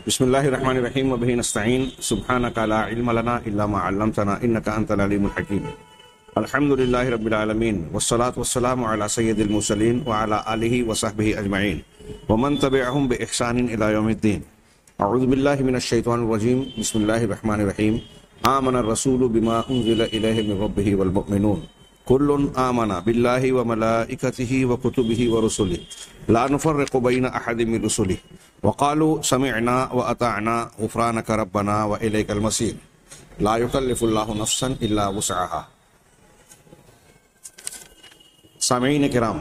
بسم اللہ الرحمن الرحیم وبہ نستعین سبحانک لا علم لنا الا ما علمتنا انک انت العلیم الحکیم الحمد للہ رب العالمین والصلاة والسلام علی سید المرسلین وعلی آلہ وصحبہ اجمعین ومن تبعہم بإحسان الی یوم الدین. اعوذ باللہ من الشیطان الرجیم. بسم اللہ الرحمن الرحیم. آمن الرسول بما انزل الیہ من ربہ والمؤمنون کل آمن باللہ وملائکتہ وکتبہ ورسلہ لا نفرق بین احد من رسلہ وقالوا سمعنا واطعنا غفرانک ربنا والیک المصیر لا یکلف اللہ نفسا الا وسعها. سامعین کرام،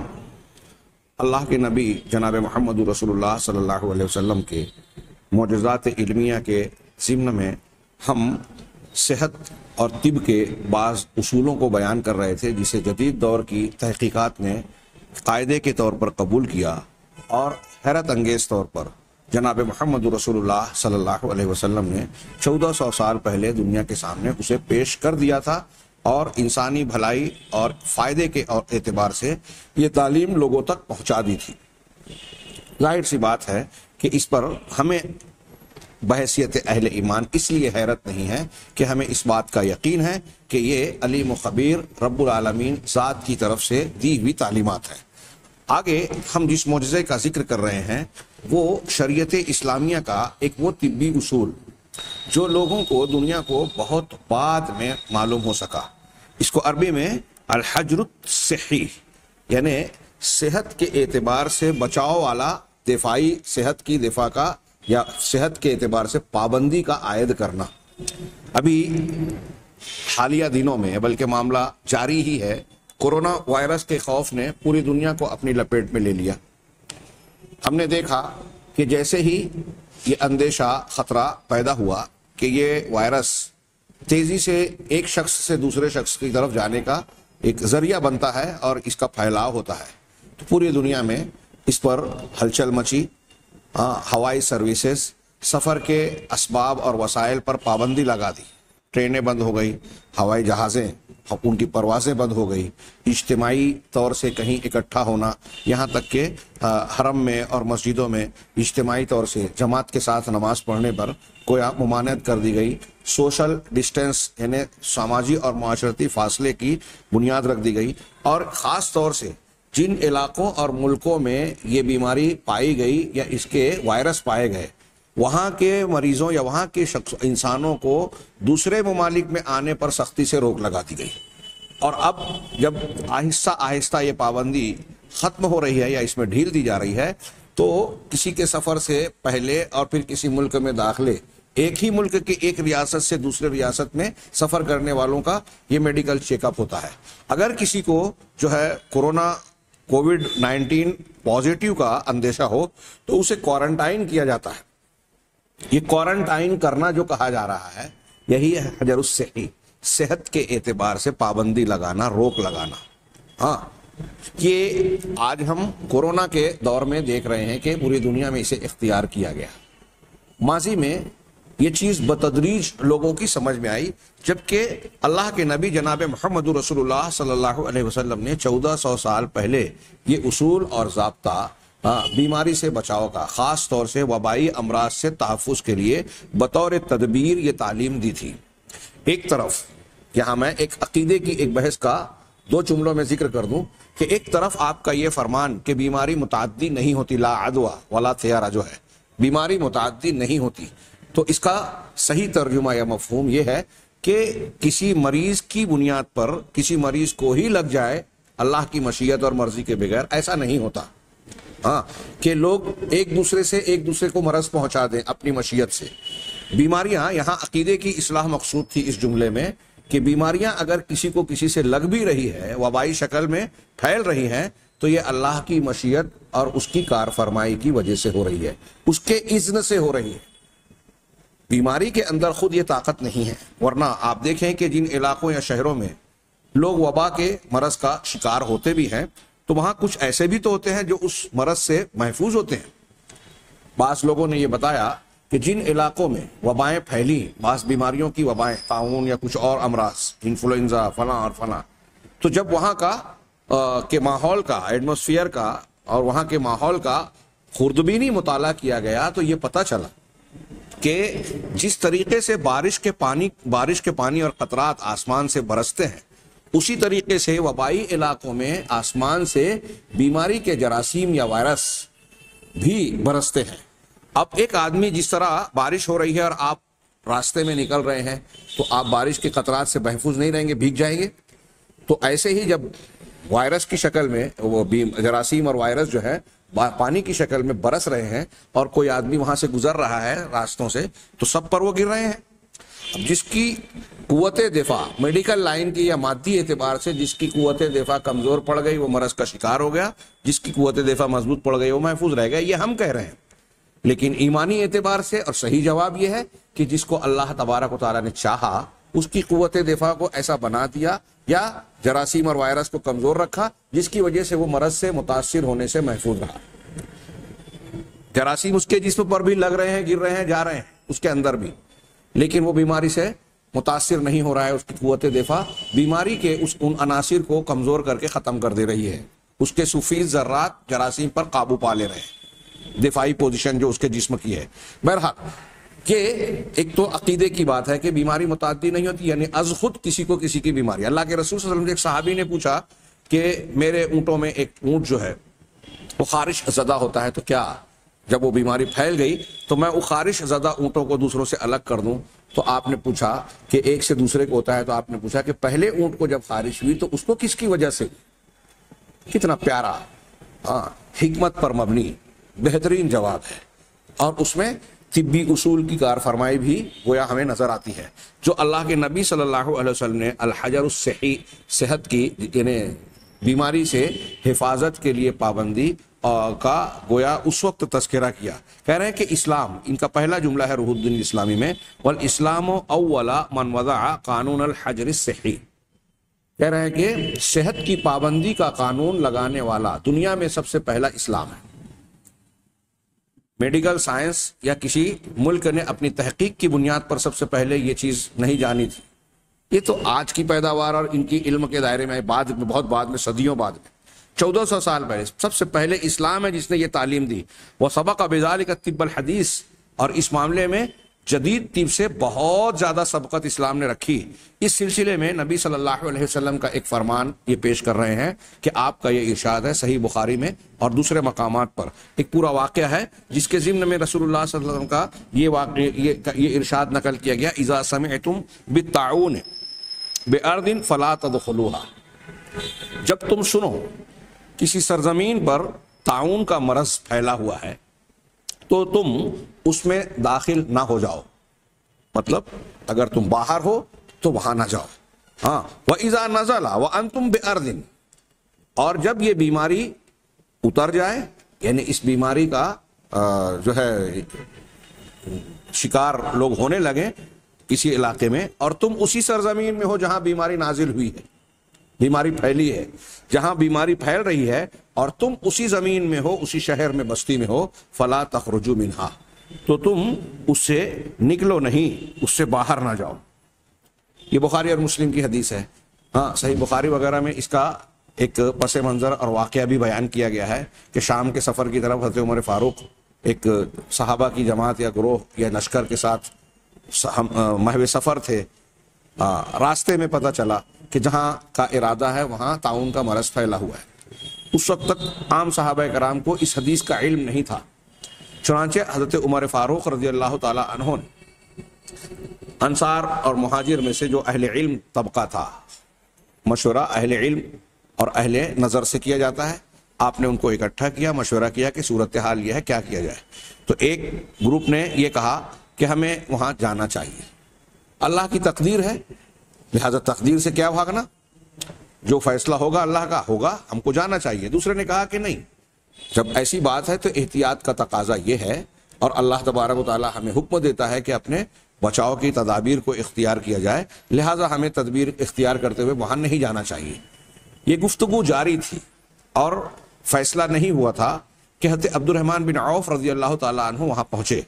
اللہ کے نبی جناب محمد رسول اللہ صلی اللہ علیہ وسلم کے معجزات علمیہ کے ضمن میں ہم صحت اور طب کے بعض اصولوں کو بیان کر رہے تھے، جسے جدید دور کی تحقیقات نے قاعدے کے طور پر قبول کیا اور حیرت انگیز طور پر جناب محمد رسول اللہ صلی اللہ علیہ وسلم نے 1400 سال پہلے دنیا کے سامنے اسے پیش کر دیا تھا، اور انسانی بھلائی اور فائدے کے اعتبار سے یہ تعلیم لوگوں تک پہنچا دی تھی. ظاہر سی بات ہے کہ اس پر ہمیں بحیثیت اہل ایمان اس لیے حیرت نہیں ہے کہ ہمیں اس بات کا یقین ہے کہ یہ علیم و خبیر رب العالمین ذات کی طرف سے دی ہوئی تعلیمات ہیں. آگے ہم جس معجزے کا ذکر کر رہے ہیں وہ شریعت اسلامیہ کا ایک وہ طبی اصول جو لوگوں کو دنیا کو بہت بعد میں معلوم ہو سکا. اس کو عربی میں الحجر الصحی، یعنی صحت کے اعتبار سے بچاؤ والا، دفاعی صحت کی دفاع کا یا صحت کے اعتبار سے پابندی کا عائد کرنا. ابھی حالیہ دنوں میں بلکہ معاملہ جاری ہی ہے، کورونا وائرس کے خوف نے پوری دنیا کو اپنی لپیٹ میں لے لیا. ہم نے دیکھا کہ جیسے ہی یہ اندیشہ خطرہ پیدا ہوا کہ یہ وائرس تیزی سے ایک شخص سے دوسرے شخص کی طرف جانے کا ایک ذریعہ بنتا ہے اور اس کا پھیلاؤ ہوتا ہے، تو پوری دنیا میں اس پر ہلچل مچی. ہوائی سروسز، سفر کے اسباب اور وسائل پر پابندی لگا دی، ٹرینیں بند ہو گئی، ہوائی جہازیں ان کی پروازیں بند ہو گئی، اجتماعی طور سے کہیں اکٹھا ہونا، یہاں تک کہ حرم میں اور مسجدوں میں اجتماعی طور سے جماعت کے ساتھ نماز پڑھنے پر کوئی ممانعت کر دی گئی. سوشل ڈسٹینس یعنی سماجی اور معاشرتی فاصلے کی بنیاد رکھ دی گئی. اور خاص طور سے جن علاقوں اور ملکوں میں یہ بیماری پائی گئی یا اس کے وائرس پائے گئے، وہاں کے مریضوں یا وہاں کے انسانوں کو دوسرے ممالک میں آنے پر سختی سے روک لگا دی گئی. اور اب جب آہستہ آہستہ یہ پابندی ختم ہو رہی ہے یا اس میں ڈھیل دی جا رہی ہے، تو کسی کے سفر سے پہلے اور پھر کسی ملک میں داخلے، ایک ہی ملک کی ایک ریاست سے دوسرے ریاست میں سفر کرنے والوں کا یہ میڈیکل چیک اپ ہوتا ہے. اگر کسی کو جو ہے کووڈ-19 پازیٹیو کا اندیشہ ہو تو اسے کوارنٹائن کیا جاتا ہے. یہ کوارنٹائن کرنا جو کہا جا رہا ہے یہی ہے حجر الصحی، صحت کے اعتبار سے پابندی لگانا، روک لگانا. یہ آج ہم کورونا کے دور میں دیکھ رہے ہیں کہ پوری دنیا میں اسے اختیار کیا گیا. ماضی میں یہ چیز بتدریج لوگوں کی سمجھ میں آئی، جبکہ اللہ کے نبی جناب محمد رسول اللہ صلی اللہ علیہ وسلم نے 1400 سال پہلے یہ اصول اور ضابطہ بیماری سے بچاؤ کا، خاص طور سے وبائی امراض سے تحفظ کے لیے بطور تدبیر یہ تعلیم دی تھی. ایک طرف یہاں میں ایک عقیدے کی ایک بحث کا 2 جملوں میں ذکر کر دوں کہ ایک طرف آپ کا یہ فرمان کہ بیماری متعدی نہیں ہوتی، لا عدوى ولا طیارہ جو ہے، بیماری متعدی نہیں ہوتی، تو اس کا صحیح ترجمہ یا مفہوم یہ ہے کہ کسی مریض کی بنیاد پر کسی مریض کو ہی لگ جائے اللہ کی مشیت اور مرضی کے بغیر، ایسا نہیں ہوتا. کہ لوگ ایک دوسرے کو مرض پہنچا دیں اپنی مشیت سے. بیماریاں، یہاں عقیدے کی اصلاح مقصود تھی اس جملے میں، کہ بیماریاں اگر کسی کو کسی سے لگ بھی رہی ہے، وبائی شکل میں پھیل رہی ہیں، تو یہ اللہ کی مشیت اور اس کی کار فرمائی کی وجہ سے ہو رہی ہے، اس کے اذن سے ہو رہی ہے. بیماری کے اندر خود یہ طاقت نہیں ہے. ورنہ آپ دیکھیں کہ جن علاقوں یا شہروں میں لوگ وبا کے مرض کا شکار ہوتے بھی ہیں، تو وہاں کچھ ایسے بھی تو ہوتے ہیں جو اس مرض سے محفوظ ہوتے ہیں. بعض لوگوں نے یہ بتایا کہ جن علاقوں میں وبائیں پھیلی، بعض بیماریوں کی وبائیں، طاعون یا کچھ اور امراض، انفلوئنزا فلاں اور فلاں، تو جب وہاں کا کے ماحول کا، ایٹماسفیئر کا اور وہاں کے ماحول کا خوردبینی مطالعہ کیا گیا تو یہ پتہ چلا کہ جس طریقے سے بارش کے پانی اور قطرات آسمان سے برستے ہیں، اسی طریقے سے وبائی علاقوں میں آسمان سے بیماری کے جراثیم یا وائرس بھی برستے ہیں۔ اب ایک آدمی، جس طرح بارش ہو رہی ہے اور آپ راستے میں نکل رہے ہیں تو آپ بارش کے قطرات سے محفوظ نہیں رہیں گے، بھیگ جائیں گے۔ تو ایسے ہی جب وائرس کی شکل میں وہ جراثیم اور وائرس جو ہے پانی کی شکل میں برس رہے ہیں اور کوئی آدمی وہاں سے گزر رہا ہے راستوں سے، تو سب پر وہ گر رہے ہیں۔ اب جس کی قوت دفاع میڈیکل لائن کی یا مادی اعتبار سے جس کی قوت دفاع کمزور پڑ گئی وہ مرض کا شکار ہو گیا، جس کی قوت دفاع مضبوط پڑ گئی وہ محفوظ رہ گیا، یہ ہم کہہ رہے ہیں۔ لیکن ایمانی اعتبار سے اور صحیح جواب یہ ہے کہ جس کو اللہ تبارک و تعالیٰ نے چاہا اس کی قوت دفاع کو ایسا بنا دیا یا جراثیم اور وائرس کو کمزور رکھا جس کی وجہ سے وہ مرض سے متاثر ہونے سے محفوظ رہا۔ جراثیم اس کے جسم پر بھی لگ رہے ہیں، گر رہے ہیں، جا رہے ہیں اس کے اندر بھی، لیکن وہ بیماری سے متاثر نہیں ہو رہا ہے۔ اس کی قوت دفاع بیماری کے ان عناصر کو کمزور کر کے ختم کر دے رہی ہے، اس کے سفید ذرات جراثیم پر قابو پا لے رہے ہیں، دفاعی پوزیشن جو اس کے جسم کی ہے۔ بہرحال کہ ایک تو عقیدے کی بات ہے کہ بیماری متعدی نہیں ہوتی، یعنی از خود کسی کو کسی کی بیماری۔ اللہ کے رسول صلی اللہ علیہ وسلم سے ایک صحابی نے پوچھا کہ میرے اونٹوں میں ایک اونٹ جو ہے وہ خارش زدہ ہوتا ہے، تو کیا جب وہ بیماری پھیل گئی تو میں وہ خارش زدہ اونٹوں کو دوسروں سے الگ کر دوں؟ تو آپ نے پوچھا کہ ایک سے دوسرے کو ہوتا ہے، تو آپ نے پوچھا کہ پہلے اونٹ کو جب خارش ہوئی تو اس کو کس کی وجہ سے؟ کتنا پیارا، حکمت پر مبنی بہترین جواب ہے، اور اس میں طبی اصول کی کار فرمائی بھی گویا ہمیں نظر آتی ہے۔ جو اللہ کے نبی صلی اللہ علیہ وسلم نے الحجر الصحی، صحت کی یعنی بیماری سے حفاظت کے لیے پابندی کا گویا اس وقت تذکرہ کیا، کہہ رہے ہیں کہ اسلام، ان کا پہلا جملہ ہے روح الدین الاسلامی میں، والاسلام اول من وضع قانون الحجر الصحی، کہہ رہے ہیں کہ صحت کی پابندی کا قانون لگانے والا دنیا میں سب سے پہلا اسلام ہے۔ میڈیکل سائنس یا کسی ملک نے اپنی تحقیق کی بنیاد پر سب سے پہلے یہ چیز نہیں جانی تھی، یہ تو آج کی پیداوار اور ان کی علم کے دائرے میں بہت بعد میں، صدیوں بعد میں، 1400 سال پہلے سب سے پہلے اسلام ہے جس نے یہ تعلیم دی۔ وہ سبق بذالک الطب الحدیث، اور اس معاملے میں جدید طب سے بہت زیادہ سبقت اسلام نے رکھی۔ اس سلسلے میں نبی صلی اللہ علیہ وسلم کا ایک فرمان یہ پیش کر رہے ہیں کہ آپ کا یہ ارشاد ہے صحیح بخاری میں اور دوسرے مقامات پر، ایک پورا واقعہ ہے جس کے ضمن میں رسول اللہ صلی اللہ علیہ وسلم کا یہ ارشاد نقل کیا گیا، اذا سمعتم بالطاعون بارض فلا تدخلوها، جب تم سنو کسی سرزمین پر طاعون کا مرض پھیلا ہوا ہے تو تم اس میں داخل نہ ہو جاؤ، مطلب اگر تم باہر ہو تو وہاں نہ جاؤ۔ وَإِذَا نَزَلَ وَأَنْتُمْ بِأَرْضٍ، اور جب یہ بیماری اتر جائے، یعنی اس بیماری کا جو ہے شکار لوگ ہونے لگے کسی علاقے میں، اور تم اسی سرزمین میں ہو جہاں بیماری نازل ہوئی ہے، بیماری پھیلی ہے، جہاں بیماری پھیل رہی ہے اور تم اسی زمین میں ہو، اسی شہر میں، بستی میں ہو، فلا تخرجوا منہا، تو تم اس سے نکلو نہیں، اس سے باہر نہ جاؤ۔ یہ بخاری اور مسلم کی حدیث ہے۔ صحیح بخاری وغیرہ میں اس کا ایک پس منظر اور واقعہ بھی بیان کیا گیا ہے کہ شام کے سفر کی طرف حضرت عمر فاروق ایک صحابہ کی جماعت یا گروہ یا لشکر کے ساتھ محو سفر تھے، راستے میں پتہ چلا کہ جہاں کا ارادہ ہے وہاں طاعون کا مرض پھیلا ہوا ہے۔ اس وقت تک عام صحابہ کرام کو اس حدیث کا علم نہیں تھا، چنانچہ حضرت عمر فاروق رضی اللہ تعالی عنہ نے انصار اور مہاجر میں سے جو اہل علم طبقہ تھا، مشورہ اہل علم اور اہل نظر سے کیا جاتا ہے، آپ نے ان کو اکٹھا کیا، مشورہ کیا کہ صورتحال یہ ہے، کیا کیا جائے۔ تو ایک گروپ نے یہ کہا کہ ہمیں وہاں جانا چاہیے، اللہ کی تقدیر ہے، لہذا تقدیر سے کیا بھاگنا، جو فیصلہ ہوگا اللہ کا ہوگا، ہم کو جانا چاہیے۔ دوسرے نے کہا کہ نہیں، جب ایسی بات ہے تو احتیاط کا تقاضا یہ ہے، اور اللہ تبارک و تعالی ہمیں حکم دیتا ہے کہ اپنے بچاؤ کی تدابیر کو اختیار کیا جائے، لہذا ہمیں تدبیر اختیار کرتے ہوئے وہاں نہیں جانا چاہیے۔ یہ گفتگو جاری تھی اور فیصلہ نہیں ہوا تھا کہ حضرت عبد الرحمن بن عوف رضی اللہ تعالیٰ عنہ وہاں پہنچے،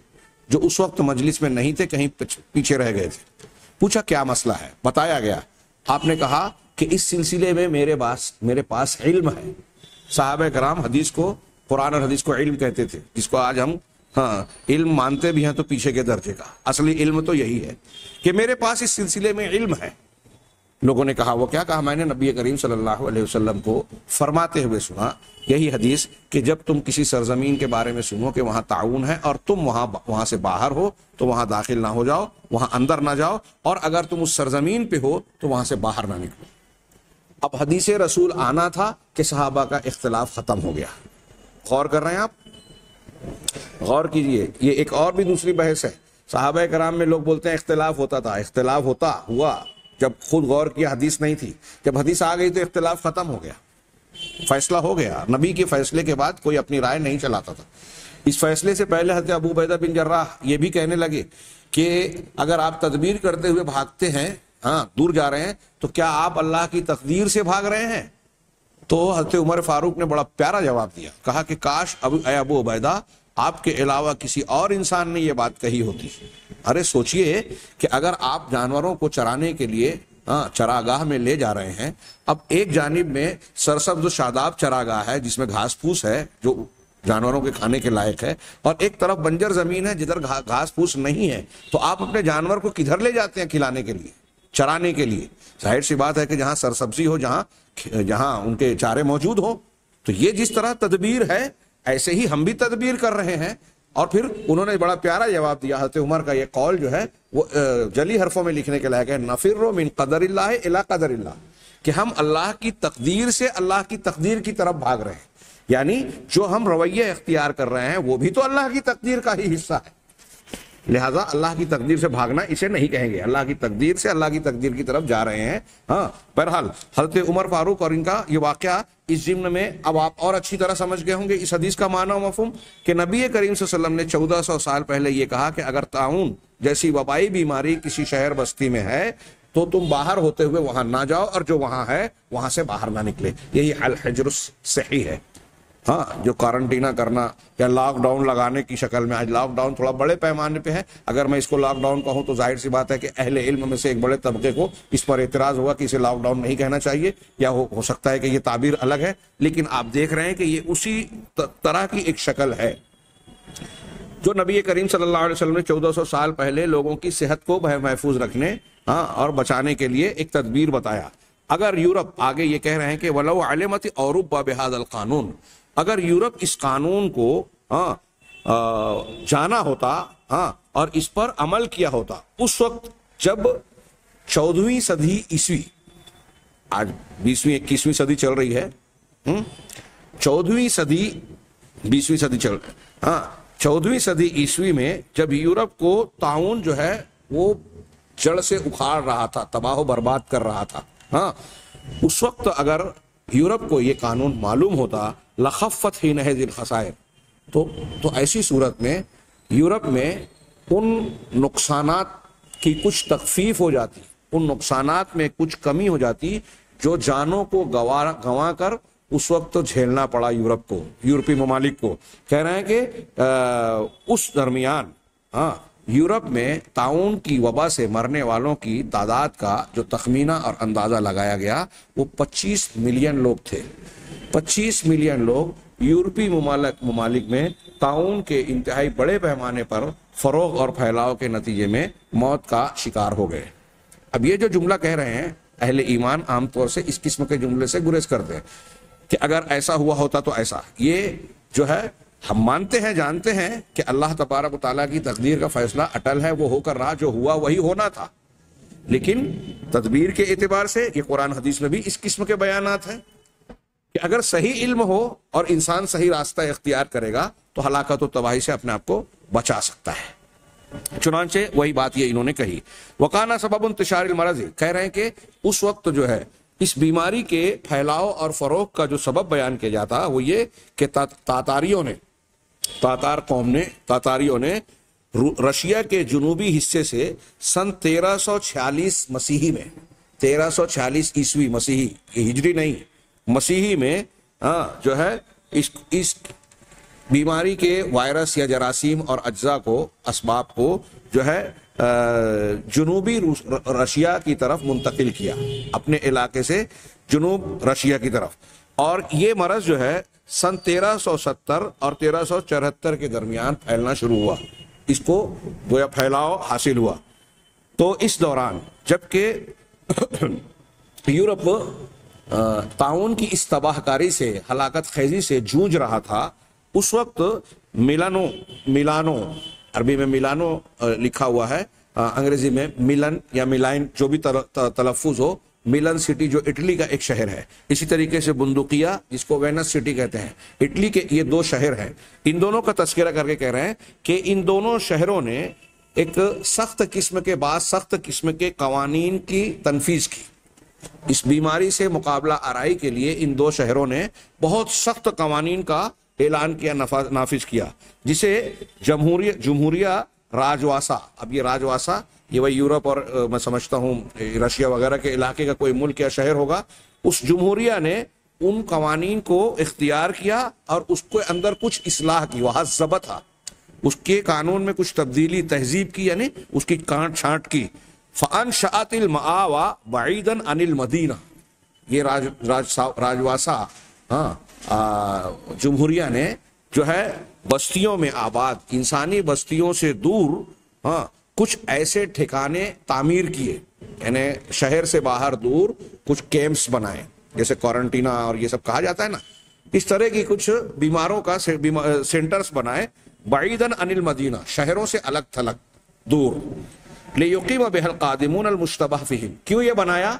جو اس وقت مجلس میں نہیں تھے، کہیں پیچھے رہ گئے تھے۔ پوچھا کیا مسئلہ ہے، بتایا گیا۔ آپ نے کہا کہ اس سلسلے میں میرے پاس علم ہے۔ صحابہ کرام حدیث کو، قرآن اور حدیث کو علم کہتے تھے، جس کو آج ہم ہاں علم مانتے بھی ہیں تو پیچھے کے درجے کا. اصلی علم تو یہی ہے کہ میرے پاس اس سلسلے میں علم ہے. لوگوں نے کہا, وہ کیا کہا؟ میں نے نبی کریم صلی اللہ علیہ وسلم کو فرماتے ہوئے سنا یہی حدیث کہ جب تم کسی سرزمین کے بارے میں سنو کہ وہاں طاعون ہے اور تم وہاں سے باہر ہو تو وہاں داخل نہ ہو جاؤ, وہاں اندر نہ جاؤ, اور اگر تم اس سرزمین پہ ہو تو وہاں سے باہر نہ نکلو. اب حدیث رسول آنا تھا کہ صحابہ کا اختلاف ختم ہو گیا. غور کر رہے ہیں آپ؟ غور کیجئے, یہ ایک اور بھی دوسری بحث ہے. صحابہ کرام میں لوگ بولتے ہیں اختلاف ہوتا تھا, اختلاف ہوا جب خود غور کیا حدیث نہیں تھی, جب حدیث آ گئی تو اختلاف ختم ہو گیا, فیصلہ ہو گیا. نبی کے فیصلے کے بعد کوئی اپنی رائے نہیں چلاتا تھا. اس فیصلے سے پہلے حضرت ابو عبیدہ بن جراح یہ بھی کہنے لگے کہ اگر آپ تدبیر کرتے ہوئے بھاگتے ہیں, دور جا رہے ہیں, تو کیا آپ اللہ کی تقدیر سے بھاگ رہے ہیں؟ تو حضرت عمر فاروق نے بڑا پیارا جواب دیا, کہا کہ کاش اے ابو عبیدہ آپ کے علاوہ کسی اور انسان نے یہ بات کہی ہوتی. ارے سوچئے کہ اگر آپ جانوروں کو چرانے کے لیے چراگاہ میں لے جا رہے ہیں, اب ایک جانب میں سرسبز و شاداب چراگاہ ہے جس میں گھاس پھوس ہے جو جانوروں کے کھانے کے لائق ہے, اور ایک طرف بنجر زمین ہے جدھر گھاس پھوس نہیں ہے, تو آپ اپنے جانور کو کدھر لے جاتے ہیں کھلانے کے لیے, چرانے کے لیے؟ ظاہر سی بات ہے کہ جہاں سرسبزی ہو, جہاں ان کے چارے موجود ہوں. تو یہ جس طرح تدبیر ہے ایسے ہی ہم بھی تدبیر کر رہے ہیں. اور پھر انہوں نے بڑا پیارا جواب دیا. حضرت عمر کا یہ قول جو ہے وہ جلی حرفوں میں لکھنے کے لائق ہے, نفر من قدر اللہ الی قدر اللہ, کہ ہم اللہ کی تقدیر سے اللہ کی تقدیر کی طرف بھاگ رہے ہیں. یعنی جو ہم رویہ اختیار کر رہے ہیں وہ بھی تو اللہ کی تقدیر کا ہی حصہ ہے. لہٰذا اللہ کی تقدیر سے بھاگنا اسے نہیں کہیں گے, اللہ کی تقدیر سے اللہ کی تقدیر کی طرف جا رہے ہیں. بہرحال حضرت عمر فاروق اور ان کا یہ واقعہ اس ضمن میں اب آپ اور اچھی طرح سمجھ گئے ہوں گے اس حدیث کا معنی و مفہوم, کہ نبی کریم صلی اللہ علیہ وسلم نے 1400 سال پہلے یہ کہا کہ اگر طاعون جیسی وبائی بیماری کسی شہر بستی میں ہے تو تم باہر ہوتے ہوئے وہاں نہ جاؤ, اور جو وہاں ہے وہاں سے باہر نہ نکلے. یہی الحجر الصحیح ہے. جو کوارنٹینا کرنا یا لاک ڈاؤن لگانے کی شکل میں, آج لاک ڈاؤن تھوڑا بڑے پیمانے پہ ہے. اگر میں اس کو لاک ڈاؤن کہوں تو ظاہر سی بات ہے کہ اہل علم میں سے ایک بڑے طبقے کو اس پر اعتراض ہوگا کہ اسے لاک ڈاؤن نہیں کہنا چاہیے, یا ہو سکتا ہے کہ یہ تعبیر الگ ہے. لیکن آپ دیکھ رہے ہیں کہ یہ اسی طرح کی ایک شکل ہے جو نبی کریم صلی اللہ علیہ وسلم نے 1400 سال پہلے لوگوں کی صحت کو محفوظ رکھنے اور بچانے کے لیے ایک تدبیر بتایا. اگر یورپ, آگے یہ کہہ رہے ہیں کہ وَلَوْ عَلِمَتِ أَوْرُوپَا بِهَذَا الْقَانُونِ, اگر یورپ اس قانون کو جانا ہوتا اور اس پر عمل کیا ہوتا اس وقت جب 14ویں صدی عیسوی, آج 20ویں 21ویں صدی چل رہی ہے, 14ویں صدی 20ویں صدی چل رہی ہے, 14ویں صدی عیسوی میں جب یورپ کو طاعون جو ہے وہ جڑ سے اکھاڑ رہا تھا, تباہ و برباد کر رہا تھا, اس وقت اگر یورپ کو یہ قانون معلوم ہوتا لخفت حینئذ الخسائر, تو ایسی صورت میں یورپ میں ان نقصانات کی کچھ تخفیف ہو جاتی, ان نقصانات میں کچھ کمی ہو جاتی جو جانوں کو گنوا کر اس وقت تو جھیلنا پڑا یورپ کو, یورپی ممالک کو. کہہ رہے ہیں کہ اس درمیان یورپ میں طاعون کی وبا سے مرنے والوں کی تعداد کا جو تخمینہ اور اندازہ لگایا گیا وہ 25 ملین لوگ تھے. 25 ملین لوگ یورپی ممالک میں طاعون کے انتہائی بڑے پیمانے پر فروغ اور پھیلاؤ کے نتیجے میں موت کا شکار ہو گئے. اب یہ جو جملہ کہہ رہے ہیں اہل ایمان عام طور سے اس قسم کے جملے سے گریز کرتے ہیں کہ اگر ایسا ہوا ہوتا تو ایسا. یہ جو ہے ہم مانتے ہیں, جانتے ہیں کہ اللہ تبارک و تعالیٰ کی تقدیر کا فیصلہ اٹل ہے, وہ ہو کر رہا, جو ہوا وہی ہونا تھا. لیکن تدبیر کے اعتبار سے یہ قرآن حدیث میں بھی اس قسم کے بیانات ہیں کہ اگر صحیح علم ہو اور انسان صحیح راستہ اختیار کرے گا تو ہلاکت و تباہی سے اپنے آپ کو بچا سکتا ہے. چنانچہ وہی بات یہ انہوں نے کہی. وکانا سبب انتشار المرض, کہہ رہے ہیں کہ اس وقت جو ہے اس بیماری کے پھیلاؤ اور فروغ کا جو سبب بیان کیا جاتا وہ یہ کہ تاتاریوں نے رشیا کے جنوبی حصے سے سن 1346 مسیحی میں, 1346 عیسوی مسیحی, ہجری نہیں, مسیحی میں جو ہے اس بیماری کے وائرس یا جراثیم اور اجزاء کو, اسباب کو جو ہے جنوبی رشیا کی طرف منتقل کیا, اپنے علاقے سے جنوب رشیا کی طرف. اور یہ مرض جو ہے سن 1370 اور 1374 کے درمیان پھیلنا شروع ہوا، اس کو گویا پھیلاؤ حاصل ہوا۔ تو اس دوران جبکہ یورپ طاعون کی اس تباہ کاری سے، ہلاکت خیزی سے جوجھ رہا تھا، اس وقت میلانو عربی میں میلانو لکھا ہوا ہے، انگریزی میں ملن یا ملائن جو بھی تلفظ ہو، ملن سٹی جو اٹلی کا ایک شہر ہے، اسی طریقے سے بندقیہ جس کو وینس سٹی کہتے ہیں، اٹلی کے یہ دو شہر ہیں۔ ان دونوں کا تذکرہ کر کے کہہ رہے ہیں کہ ان دونوں شہروں نے ایک سخت قسم کے قوانین کی تنفیذ کی۔ اس بیماری سے مقابلہ آرائی کے لیے ان دو شہروں نے بہت سخت قوانین کا اعلان کیا، نافذ کیا، جسے جمہوریہ راجواسا، اب یہ راجواسا یہ وہی یورپ اور میں سمجھتا ہوں رشیا وغیرہ کے علاقے کا کوئی ملک یا شہر ہوگا، اس جمہوریہ نے ان قوانین کو اختیار کیا اور اس کے اندر کچھ اصلاح کی، وہاں ضبط تھا، اس کے قانون میں کچھ تبدیلی تہذیب کی، یعنی اس کی کانٹ چھانٹ کی۔ فَأَنشَأَتِ الْمَآوَى بَعِيدًا عَنِ الْمَدِينَةِ، یہ راجواسا جمہوریہ نے جو ہے بستیوں میں آباد، انسانی بستیوں سے دور کچھ ایسے ٹھکانے تعمیر کیے، یعنی شہر سے باہر دور کچھ کیمپس بنائے، جیسے کوارنٹینا اور یہ سب کہا جاتا ہے نا، اس طرح کی کچھ بیماروں کا سینٹرز بنائے، بعیداً عن المدینہ، شہروں سے الگ تھلگ دور، لیقیم بہ القادمون المشتبہ فیہم۔ کیوں یہ بنایا؟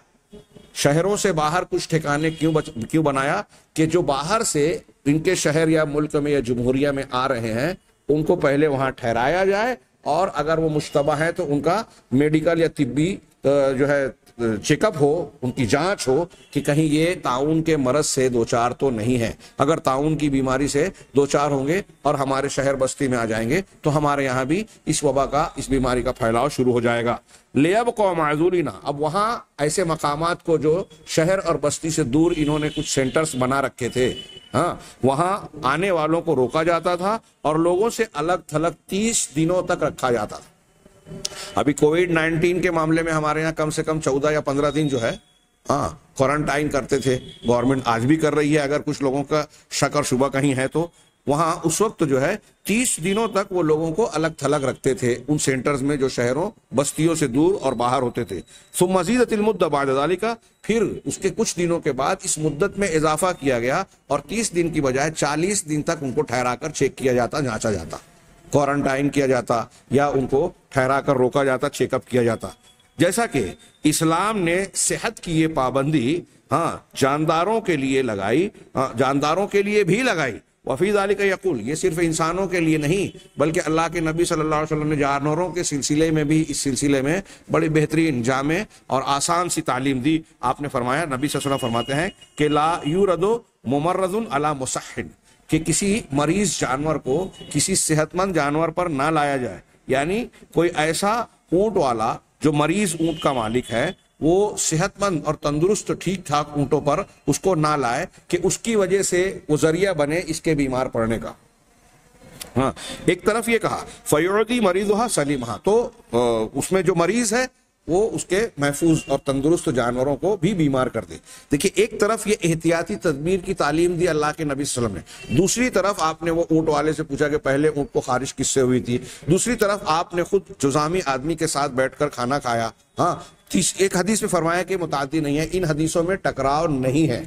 شہروں سے باہر کچھ ٹھکانے کیوں بنایا؟ کہ جو باہر سے ان کے شہر یا ملک میں یا جمہوریہ میں آ رہے ہیں، ان کو پہلے وہاں ٹھہرایا جائے، اور اگر وہ مشتبہ ہے تو ان کا میڈیکل یا طبی جو ہے چیک اپ ہو، ان کی جانچ ہو کہ کہیں یہ طاعون کے مرض سے دوچار تو نہیں ہے۔ اگر طاعون کی بیماری سے دوچار ہوں گے اور ہمارے شہر بستی میں آ جائیں گے تو ہمارے یہاں بھی اس وبا کا، اس بیماری کا پھیلاؤ شروع ہو جائے گا۔ لیبقوا معذورین، اب وہاں ایسے مقامات کو جو شہر اور بستی سے دور انہوں نے کچھ سینٹرز بنا رکھے تھے، وہاں آنے والوں کو روکا جاتا تھا اور لوگوں سے الگ تھلگ 30 دنوں تک رکھا جاتا تھا۔ ابھی کووڈ 19 کے معاملے میں ہمارے یہاں کم سے کم 14 یا 15 دن جو ہے کوارنٹائن کرتے تھے، گورنمنٹ آج بھی کر رہی ہے، اگر کچھ لوگوں کا شک اور شبہ کہیں ہے تو وہاں اس وقت جو ہے 30 دنوں تک وہ لوگوں کو الگ تھلگ رکھتے تھے ان سینٹرز میں جو شہروں بستیوں سے دور اور باہر ہوتے تھے۔ ثم مزیدت المدۃ بعد ذلك، پھر اس کے کچھ دنوں کے بعد اس مدت میں اضافہ کیا گیا اور 30 دن کی بجائے 40 دن تک ان کو ٹھہرا کر چیک کیا جاتا، جانچا جاتا، کوارنٹائن کیا جاتا یا ان کو ٹھہرا کر روکا جاتا، چیک اپ کیا جاتا۔ جیسا کہ اسلام نے صحت کی یہ پابندی جانداروں کے لیے لگائی، جانداروں کے لیے بھی لگائی، وفی ذالک یقول، یہ صرف انسانوں کے لیے نہیں بلکہ اللہ کے نبی صلی اللہ علیہ وسلم نے جانوروں کے سلسلے میں بھی اس سلسلے میں بڑی بہترین، جامع اور آسان سی تعلیم دی۔ آپ نے فرمایا، نبی صلی اللہ علیہ وسلم فرماتے ہیں کہ لا یورد ممرض علی مصحن، کہ کسی مریض جانور کو کسی صحت مند جانور پر نہ لایا جائے، یعنی کوئی ایسا اونٹ والا جو مریض اونٹ کا مالک ہے وہ صحت مند اور تندرست ٹھیک ٹھاک اونٹوں پر اس کو نہ لائے کہ اس کی وجہ سے وہ ذریعہ بنے اس کے بیمار پڑنے کا۔ ایک طرف یہ کہا فیعدی مریضها سلیمها، تو اس میں جو مریض ہے وہ اس کے محفوظ اور تندرست جانوروں کو بھی بیمار کر دے۔ دیکھیے، ایک طرف یہ احتیاطی تدبیر کی تعلیم دی اللہ کے نبی صلی اللہ علیہ وسلم نے، دوسری طرف آپ نے وہ اونٹ والے سے پوچھا کہ پہلے اونٹ کو خارش کس سے ہوئی تھی، دوسری طرف آپ نے خود جزامی آدمی کے ساتھ بیٹھ کر کھانا کھایا۔ ایک حدیث میں فرمایا کہ متعدی نہیں ہے، ان حدیثوں میں ٹکراؤ نہیں ہے،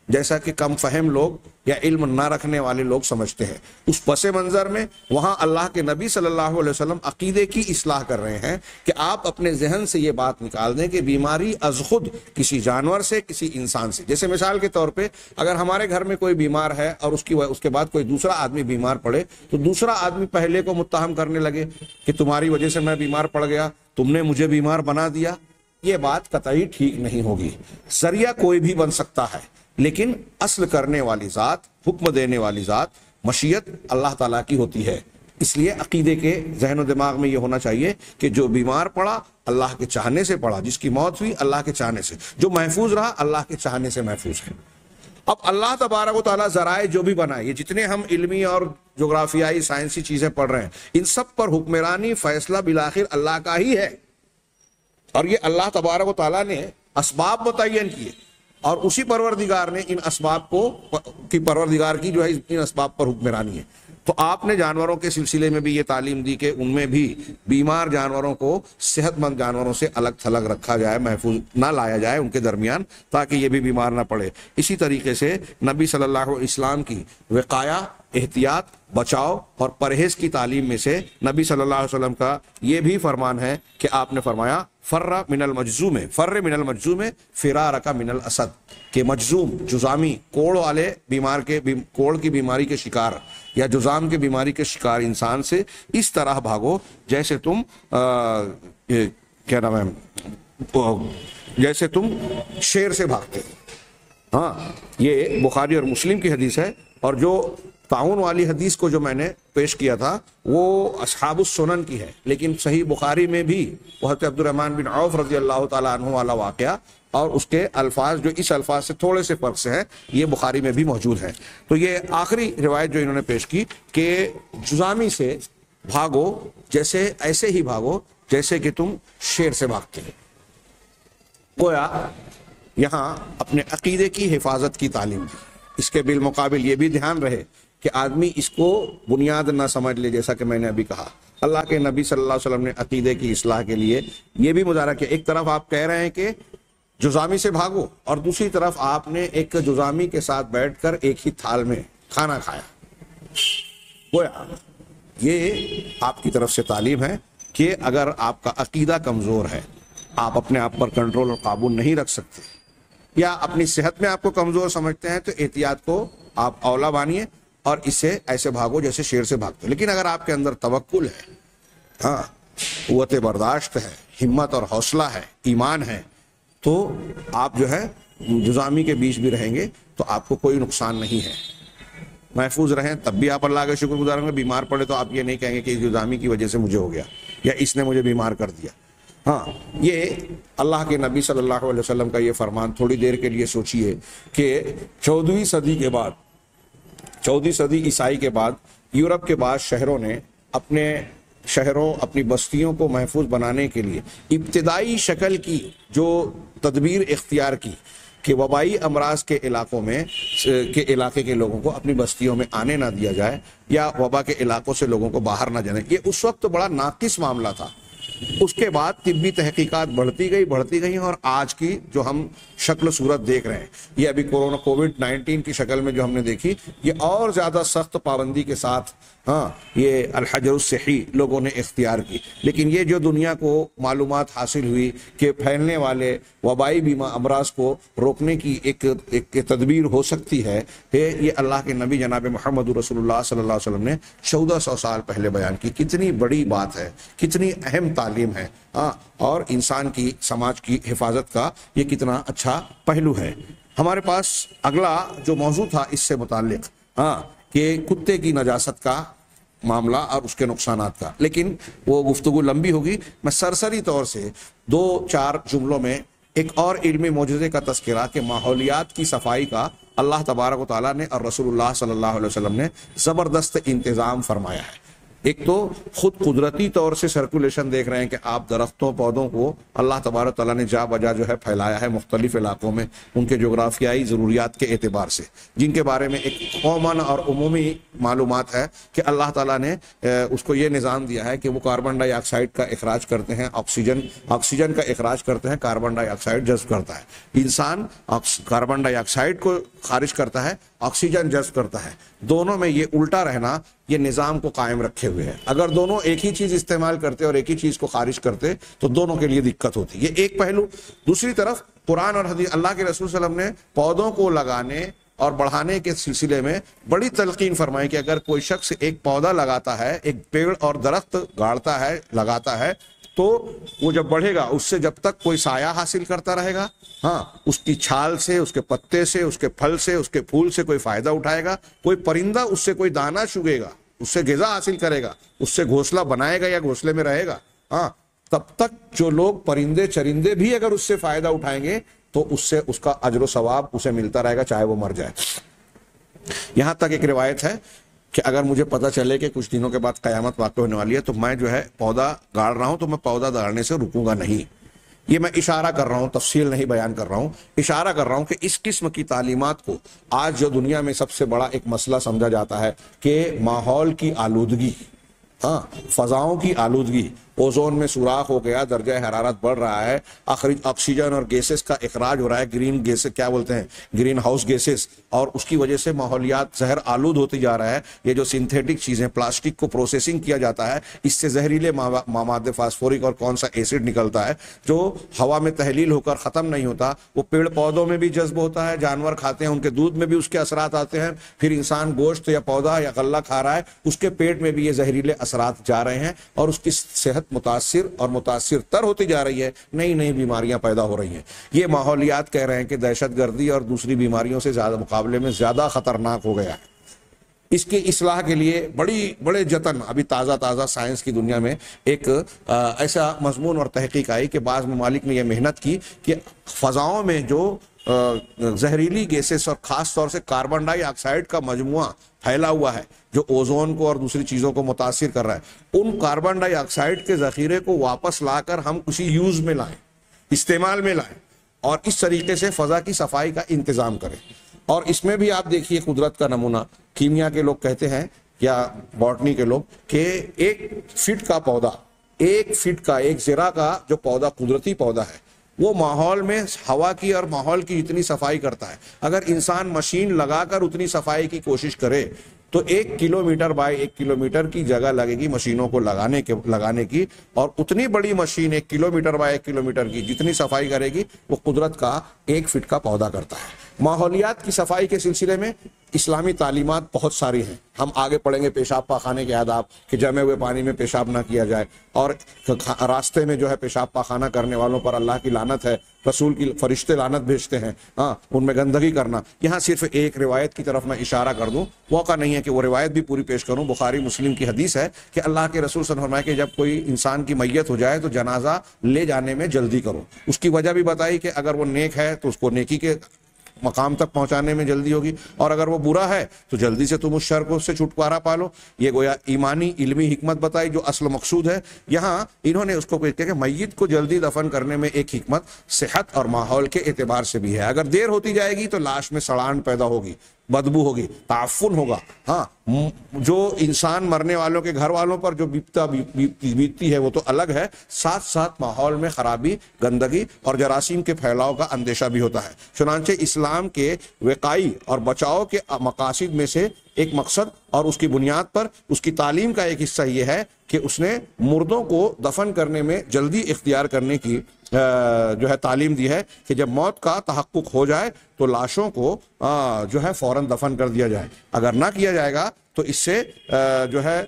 جیسا کہ کم فہم لوگ یا علم نہ رکھنے والے لوگ سمجھتے ہیں۔ اس پس منظر میں وہاں اللہ کے نبی صلی اللہ علیہ وسلم عقیدے کی اصلاح کر رہے ہیں کہ آپ اپنے ذہن سے یہ بات نکال دیں کہ بیماری از خود کسی جانور سے، کسی انسان سے، جیسے مثال کے طور پہ اگر ہمارے گھر میں کوئی بیمار ہے اور اس کے بعد کوئی دوسرا آدمی بیمار پڑے تو دوسرا آدمی پہلے کو متہم کرنے لگے کہ تمہاری وجہ سے میں بیمار پڑ گیا، تم نے مجھے بیمار بنا دیا، یہ بات قطعی ٹھیک نہیں ہوگی۔ ذریعہ کوئی بھی بن سکتا ہے، لیکن اصل کرنے والی ذات، حکم دینے والی ذات، مشیت اللہ تعالیٰ کی ہوتی ہے۔ اس لیے عقیدے کے ذہن و دماغ میں یہ ہونا چاہیے کہ جو بیمار پڑا اللہ کے چاہنے سے پڑا، جس کی موت ہوئی اللہ کے چاہنے سے، جو محفوظ رہا اللہ کے چاہنے سے محفوظ ہے۔ اب اللہ تبارک و تعالیٰ ذرائع جو بھی بنائے، یہ جتنے ہم علمی اور جغرافیائی سائنسی چیزیں پڑھ رہے ہیں، ان سب پر حکمرانی، فیصلہ بالآخر اللہ کا ہی ہے، اور یہ اللہ تبارک و تعالیٰ نے اسباب متعین کیے۔ اور اسی پروردگار نے ان اسباب کی پروردگار کی جو ہے ان اسباب پر حکمرانی ہے. تو آپ نے جانوروں کے سلسلے میں بھی یہ تعلیم دی کہ ان میں بھی بیمار جانوروں کو صحت مند جانوروں سے الگ تھلگ رکھا جائے، محفوظ نہ لایا جائے ان کے درمیان، تاکہ یہ بھی بیمار نہ پڑے. اسی طریقے سے نبی صلی اللہ علیہ وسلم کی وقایا، احتیاط، بچاؤ اور پرہیز کی تعلیم میں سے نبی صلی اللہ علیہ وسلم کا یہ بھی فرمان ہے کہ آپ نے فرمایا فر من المجزوم فرارک من الاسد، کہ مجزوم جزامی کوڑ والے کوڑ کی بیماری کے شکار یا جزام کی بیماری کے شکار انسان سے اس طرح بھاگو جیسے تم کیا نام ہے، جیسے تم شیر سے بھاگتے ہو. ہاں، یہ بخاری اور مسلم کی حدیث ہے. اور جو تعاون والی حدیث کو جو میں نے پیش کیا تھا وہ اصحاب السنن کی ہے، لیکن صحیح بخاری میں بھی حضرت عبد الرحمن بن عوف رضی اللہ تعالیٰ عنہ والا واقعہ اور اس کے الفاظ جو اس الفاظ سے تھوڑے سے فرق سے ہیں، یہ بخاری میں بھی موجود ہے. تو یہ آخری روایت جو انہوں نے پیش کی کہ جزامی سے بھاگو ایسے ہی بھاگو جیسے کہ تم شیر سے بھاگتے ہو. گویا یہاں اپنے عقیدے کی حفاظت کی تعلیم دی. اس کے بالمقابل یہ بھی دھیان رہے کہ آدمی اس کو بنیاد نہ سمجھ لے، جیسا کہ میں نے ابھی کہا. اللہ کے نبی صلی اللہ علیہ وسلم نے عقیدے کی اصلاح کے لیے یہ بھی مظاہرہ کیا. ایک طرف آپ کہہ رہے ہیں کہ جزامی سے بھاگو، اور دوسری طرف آپ نے ایک جزامی کے ساتھ بیٹھ کر ایک ہی تھال میں کھانا کھایا. گویا یہ آپ کی طرف سے تعلیم ہے کہ اگر آپ کا عقیدہ کمزور ہے، آپ اپنے آپ پر کنٹرول اور قابو نہیں رکھ سکتے، یا اپنی صحت میں آپ کو کمزور سمجھتے ہیں، تو احتیاط کو آپ اولا بانیے اور اس سے ایسے بھاگو جیسے شیر سے بھاگتے. لیکن اگر آپ کے اندر توکل ہے، ہاں، قوت برداشت ہے، ہمت اور حوصلہ ہے، ایمان ہے، تو آپ جو ہے جزامی کے بیچ بھی رہیں گے تو آپ کو کوئی نقصان نہیں ہے. محفوظ رہیں تب بھی آپ اللہ کا شکر گزار ہوں گے. بیمار پڑے تو آپ یہ نہیں کہیں گے کہ جزامی کی وجہ سے مجھے ہو گیا یا اس نے مجھے بیمار کر دیا. ہاں، یہ اللہ کے نبی صلی اللہ علیہ وسلم کا یہ فرمان. تھوڑی دیر کے لیے سوچئے کہ 14ویں صدی کے بعد، 14ویں صدی عیسائی کے بعد یورپ کے بعض شہروں نے اپنی بستیوں کو محفوظ بنانے کے لیے ابتدائی شکل کی جو تدبیر اختیار کی کہ وبائی امراض کے علاقے کے لوگوں کو اپنی بستیوں میں آنے نہ دیا جائے یا وبا کے علاقوں سے لوگوں کو باہر نہ جانے. یہ اس وقت بڑا ناقص معاملہ تھا. اس کے بعد طبی تحقیقات بڑھتی گئی اور آج کی جو ہم شکل و صورت دیکھ رہے ہیں، یہ ابھی کووڈ-19 کی شکل میں جو ہم نے دیکھی، یہ اور زیادہ سخت پابندی کے ساتھ یہ الحجر الصحی لوگوں نے اختیار کی. لیکن یہ جو دنیا کو معلومات حاصل ہوئی کہ پھیلنے والے وبائی امراض کو روکنے کی ایک تدبیر ہو سکتی ہے، یہ اللہ کے نبی جناب محمد رسول اللہ صلی اللہ علیہ وسلم نے 1400 سال پہلے بیان کی. کتنی بڑی بات ہے، کتنی اہم تعلیم ہے، اور انسان کی سماج کی حفاظت کا یہ کتنا اچھا پہلو ہے. ہمارے پاس اگلا جو موضوع تھا اس سے متعلق کہ کتے کی نجاست کا معاملہ اور اس کے نقصانات کا، لیکن وہ گفتگو لمبی ہوگی. میں سرسری طور سے 2-4 جملوں میں ایک اور علمی معجزے کا تذکرہ کہ ماحولیات کی صفائی کا اللہ تبارک و تعالیٰ نے اور رسول اللہ صلی اللہ علیہ وسلم نے زبردست انتظام فرمایا ہے. ایک تو خود قدرتی طور سے سرکولیشن دیکھ رہے ہیں کہ آپ درختوں پودوں کو اللہ تبارک تعالیٰ نے جا بجا جو ہے پھیلایا ہے مختلف علاقوں میں ان کے جغرافیائی ضروریات کے اعتبار سے، جن کے بارے میں ایک کامن اور عمومی معلومات ہے کہ اللہ تعالیٰ نے اس کو یہ نظام دیا ہے کہ وہ کاربن ڈائی آکسائڈ کا اخراج کرتے ہیں، آکسیجن کا اخراج کرتے ہیں، کاربن ڈائی آکسائڈ جذب کرتا ہے. انسان کاربن ڈائی آکسائڈ کو خارج کرتا ہے، آکسیجن جذب کرتا ہے. دونوں میں یہ الٹا رہنا یہ نظام کو قائم رکھے ہوئے ہے. اگر دونوں ایک ہی چیز استعمال کرتے اور ایک ہی چیز کو خارج کرتے تو دونوں کے لیے دقت ہوتی. یہ ایک پہلو. دوسری طرف قرآن اور حدیث، اللہ کے رسول صلی اللہ علیہ وسلم نے پودوں کو لگانے اور بڑھانے کے سلسلے میں بڑی تلقین فرمائی کہ اگر کوئی شخص ایک پودا لگاتا ہے، ایک پیڑ اور درخت گاڑتا ہے، لگاتا ہے، تو وہ جب بڑھے گا اس سے جب تک کوئی سایہ حاصل کرتا رہے گا، اس کی چھال سے، اس کے پتے سے، اس کے پھل سے، اس کے پھول سے کوئی فائدہ اٹھائے گا، کوئی پرندہ اس سے کوئی دانہ چگے گا، اس سے غذا حاصل کرے گا، اس سے گھونسلہ بنائے گا یا گھونسلے میں رہے گا، تب تک جو لوگ پرندے چرندے بھی اگر اس سے فائدہ اٹھائیں گے تو اس سے اس کا اجر و ثواب اسے ملتا رہے گا چاہے وہ مر جائے. یہاں تک ایک روایت ہے کہ اگر مجھے پتہ چلے کہ کچھ دنوں کے بعد قیامت واقع ہونے والی ہے تو میں جو ہے پودا گاڑ رہا ہوں تو میں پودا گاڑنے سے رکوں گا نہیں. یہ میں اشارہ کر رہا ہوں، تفصیل نہیں بیان کر رہا ہوں، اشارہ کر رہا ہوں کہ اس قسم کی تعلیمات کو آج جو دنیا میں سب سے بڑا ایک مسئلہ سمجھا جاتا ہے کہ ماحول کی آلودگی، ہاں فضاؤں کی آلودگی، اوزون میں سوراخ ہو گیا، درجہ حرارت بڑھ رہا ہے، آکسیجن اور گیسز کا اخراج ہو رہا ہے، گرین گیسز کیا بولتے ہیں، گرین ہاؤس گیسز، اور اس کی وجہ سے ماحولیات زہر آلود ہوتی جا رہا ہے۔ یہ جو سنتھیٹک چیزیں، پلاسٹک کو پروسیسنگ کیا جاتا ہے، اس سے زہریلے مواد فاسفورک اور کون سا ایسڈ نکلتا ہے جو ہوا میں تحلیل ہو کر ختم نہیں ہوتا، وہ پیڑ پودوں میں بھی جذب ہوتا ہے، جانور کھاتے ہیں ان کے دودھ میں بھی اس کے اثرات آتے ہیں، پھر انسان گوشت یا پودا یا غلہ کھا رہا ہے، اس کے پیٹ میں بھی یہ زہریلے اثرات جا رہے ہیں اور اس کی صحت متاثر اور متاثر تر ہوتی جا رہی ہے، نئی نئی بیماریاں پیدا ہو رہی ہیں۔ یہ ماحولیات کہہ رہے ہیں کہ دہشت گردی اور دوسری بیماریوں سے زیادہ مقابلے میں زیادہ خطرناک ہو گیا ہے۔ اس کی اصلاح کے لیے بڑے جتن، ابھی تازہ سائنس کی دنیا میں ایک ایسا مضمون اور تحقیق آئی کہ بعض ممالک نے یہ محنت کی کہ فضاؤں میں جو زہریلی گیسز اور خاص طور سے کاربن ڈائی آکسائڈ کا مجموعہ پھیلا ہوا ہے جو اوزون کو اور دوسری چیزوں کو متاثر کر رہا ہے، ان کاربن ڈائی آکسائڈ کے ذخیرے کو واپس لا کر ہم کسی یوز میں لائیں، استعمال میں لائیں، اور اس طریقے سے فضا کی صفائی کا انتظام کریں۔ اور اس میں بھی آپ دیکھیے قدرت کا نمونہ، کیمیا کے لوگ کہتے ہیں یا باٹنی کے لوگ کہ 1 فٹ کا پودا، 1 فٹ کا، 1 ذرا کا جو پودا قدرتی پودا ہے، وہ ماحول میں ہوا کی اور ماحول کی جتنی صفائی کرتا ہے۔ اگر انسان مشین لگا کر اتنی صفائی کی کوشش کرے تو 1 کلومیٹر بائی 1 کلومیٹر کی جگہ لگے گی مشینوں کو لگانے کی، اور اتنی بڑی مشین 1 کلومیٹر بائی 1 کلومیٹر کی جتنی صفائی کرے گی وہ قدرت کا 1 فٹ کا پودا کرتا ہے۔ ماحولیات کی صفائی کے سلسلے میں اسلامی تعلیمات بہت ساری ہیں، ہم آگے پڑھیں گے۔ پیشاب پاخانے کے آداب کہ جمے ہوئے پانی میں پیشاب نہ کیا جائے، اور راستے میں جو ہے پیشاب پاخانہ کرنے والوں پر اللہ کی لعنت ہے، رسول کی فرشتے لعنت بھیجتے ہیں، ہاں ان میں گندگی کرنا۔ یہاں صرف ایک روایت کی طرف میں اشارہ کر دوں، موقع نہیں ہے کہ وہ روایت بھی پوری پیش کروں، بخاری مسلم کی حدیث ہے کہ اللہ کے رسول صلی اللہ علیہ وسلم فرمایا کہ جب کوئی انسان کی میت ہو جائے تو جنازہ لے جانے میں جلدی کرو۔ اس کی وجہ بھی بتائی کہ اگر وہ نیک ہے تو اس کو نیکی کے مقام تک پہنچانے میں جلدی ہوگی، اور اگر وہ برا ہے تو جلدی سے تم اس شر کو سے چھٹکارا پالو۔ یہ گویا ایمانی علمی حکمت بتائی جو اصل مقصود ہے۔ یہاں انہوں نے اس کو کہا کہ میت کو جلدی دفن کرنے میں ایک حکمت صحت اور ماحول کے اعتبار سے بھی ہے۔ اگر دیر ہوتی جائے گی تو لاش میں سڑان پیدا ہوگی، بدبو ہوگی، تعفن ہوگا۔ ہاں جو انسان مرنے والوں کے گھر والوں پر جو بیتتی ہے وہ تو الگ ہے، ساتھ ساتھ ماحول میں خرابی، گندگی اور جراثیم کے پھیلاؤ کا اندیشہ بھی ہوتا ہے۔ چنانچہ اسلام کے وقائی اور بچاؤ کے مقاصد میں سے ایک مقصد اور اس کی بنیاد پر اس کی تعلیم کا ایک حصہ یہ ہے کہ اس نے مردوں کو دفن کرنے میں جلدی اختیار کرنے کی جو ہے تعلیم دی ہے کہ جب موت کا تحقق ہو جائے تو لاشوں کو جو ہے فوراً دفن کر دیا جائے۔ اگر نہ کیا جائے گا تو اس سے جو ہے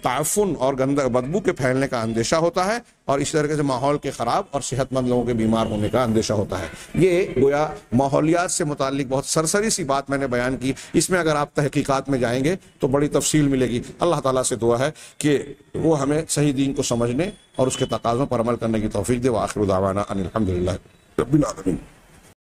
تعفن اور بدبو کے پھیلنے کا اندیشہ ہوتا ہے، اور اس طریقے سے ماحول کے خراب اور صحت مند لوگوں کے بیمار ہونے کا اندیشہ ہوتا ہے۔ یہ گویا ماحولیات سے متعلق بہت سرسری سی بات میں نے بیان کی، اس میں اگر آپ تحقیقات میں جائیں گے تو بڑی تفصیل ملے گی۔ اللہ تعالیٰ سے دعا ہے کہ وہ ہمیں صحیح دین کو سمجھنے اور اس کے تقاضوں پر عمل کرنے کی توفیق دے۔ وآخر دعوانا ان الحمدللہ رب العالمین۔